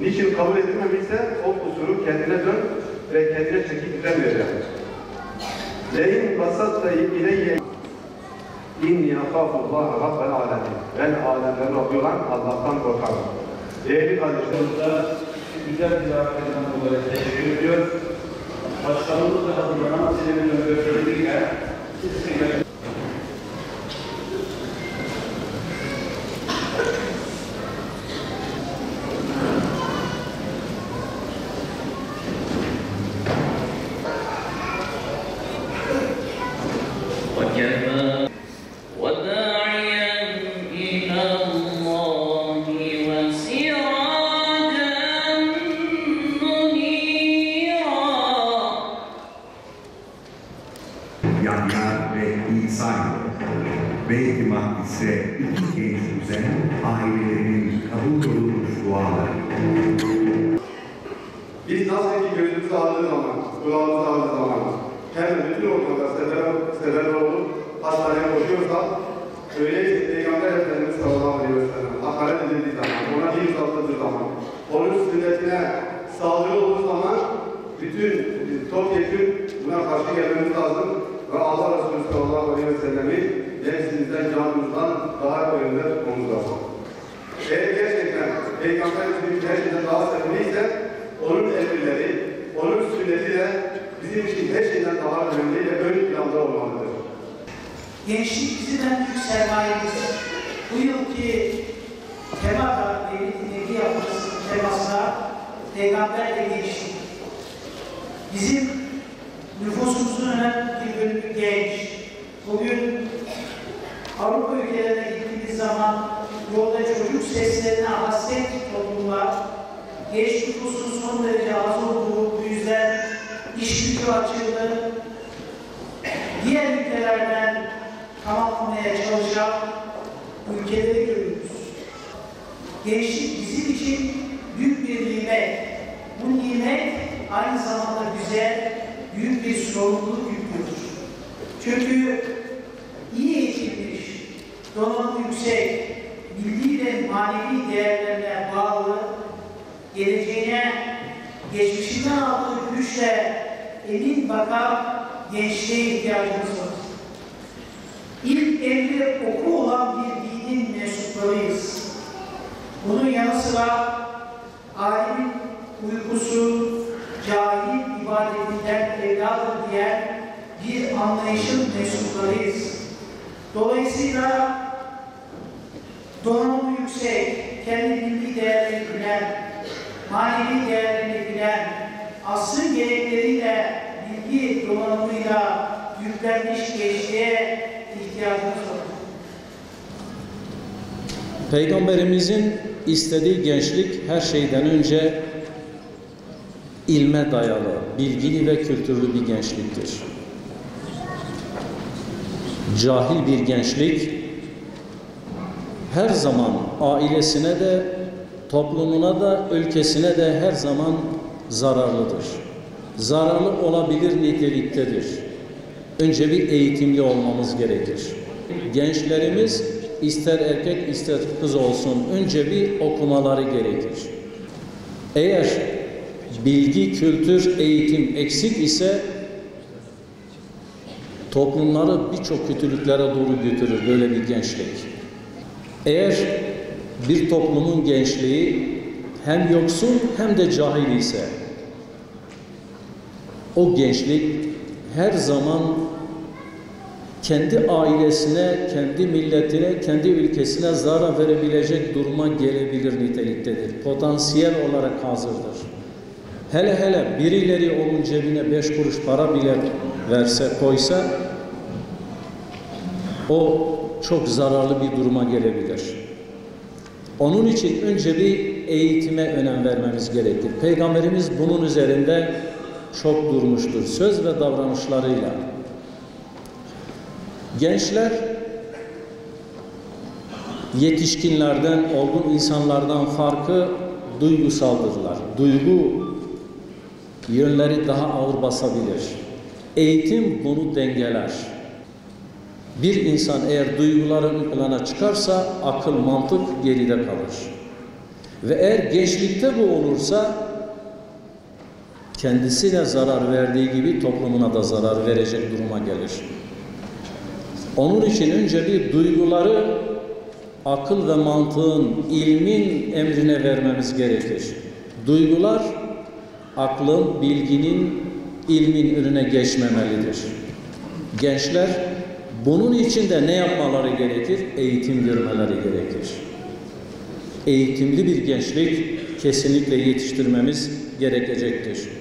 Niçin kabul edilmemişse o kusuru kendine dön ve kendine çekip düzenleyecek. Leyin basatta ileyye inni akhafullaha rabbel alemin. Ben alemlerin Rabbi olan Allah'tan korkarım. Değerli kardeşlerimizle güzel bir davetten dolayı teşekkür ediyoruz. Başkanımızla hazırlanan sinemin öngörüleriyle sizinle Yahya ve İsa Beyt-i Makdis'e iki genç kuzen ailelerinin kabul olunmuş duaları. Biz nasıl ki gözümüzü aldığı zaman, kulağımızı aldığı zaman, hem bütün ortamda sefer olup hastaneye koşuyorsak, öyleyse Peygamber Efendimiz sallallahu aleyhi ve sellem hakaret edildiği zaman, ona dil uzatıldığı zaman, onun sünnetine saldırı olduğu zaman, bütün topyekun buna karşı gelmemiz lazım ve Allah Resulü sallallahu aleyhi ve sellemi nefsimizden, canımızdan daha önünde tutmamız lazım. Eğer gerçekten Peygamberimiz her şeyden daha sevgiliyse, onun emirleri, onun sünneti de bizim için her şeyden daha önemli ve ön planda olmalıdır. Gençlik bizim en büyük sermayemiz. Bu yılki temada, Mevlid-i Nebi temasına Peygamber ve gençlik. Bizim nüfusumuzun önemli bir bölümü genç. Bugün Avrupa ülkelerine gittiğimiz zaman yolda çocuk seslerine hasret toplumlar, genç nüfusun son derece az olduğu, bu yüzden iş gücü açığını diğer ülkelerden tamamlamaya çalışan ülkeleri görüyoruz. Gençlik bizim için büyük bir nimet. Bu nimet aynı zamanda bize büyük bir sorumluluk yüklüyor. Çünkü iyi eğitilmiş, donanımı yüksek, bilgi ve manevi değerlerine bağlı, geleceğine, geçmişinden aldığı güçle emin bakan gençliğe ihtiyacımız var. İlk emri oku olan bir dinin mensuplarıyız. Bunun yanı sıra alimin uykusu, cahil ibadetinden evladır diyen bir anlayışın mensuplarıyız. Dolayısıyla donanımı yüksek, kendi bilgi değerlerini bilen, manevi değerlerini bilen, asrın gerekleriyle, bilgi donanımıyla yüklenmiş gençliğe ihtiyacımız var. Peygamberimizin istediği gençlik her şeyden önce ilme dayalı, bilgili ve kültürlü bir gençliktir. Cahil bir gençlik her zaman ailesine de, toplumuna da, ülkesine de her zaman zararlıdır. Zararlı olabilir niteliktedir. Önce bir eğitimli olmamız gerekir. Gençlerimiz ister erkek ister kız olsun önce bir okumaları gerekir. Eğer bilgi, kültür, eğitim eksik ise toplumları birçok kötülüklere doğru götürür böyle bir gençlik. Eğer bir toplumun gençliği hem yoksun hem de cahil ise o gençlik her zaman kendi ailesine, kendi milletine, kendi ülkesine zarar verebilecek duruma gelebilir niteliktedir. Potansiyel olarak hazırdır. Hele hele birileri onun cebine 5 kuruş para bile verse, koysa o çok zararlı bir duruma gelebilir. Onun için önce bir eğitime önem vermemiz gerekir. Peygamberimiz bunun üzerinde çok durmuştur. Söz ve davranışlarıyla. Gençler yetişkinlerden, olgun insanlardan farkı duygusaldırlar. Duygu yönleri daha ağır basabilir. Eğitim bunu dengeler. Bir insan eğer duyguları ön plana çıkarsa akıl, mantık geride kalır. Ve eğer gençlikte bu olursa kendisine zarar verdiği gibi toplumuna da zarar verecek duruma gelir. Onun için önce bir duyguları akıl ve mantığın, ilmin emrine vermemiz gerekir. Duygular aklın, bilginin, ilmin önüne geçmemelidir. Gençler bunun için de ne yapmaları gerekir? Eğitim görmeleri gerekir. Eğitimli bir gençlik kesinlikle yetiştirmemiz gerekecektir.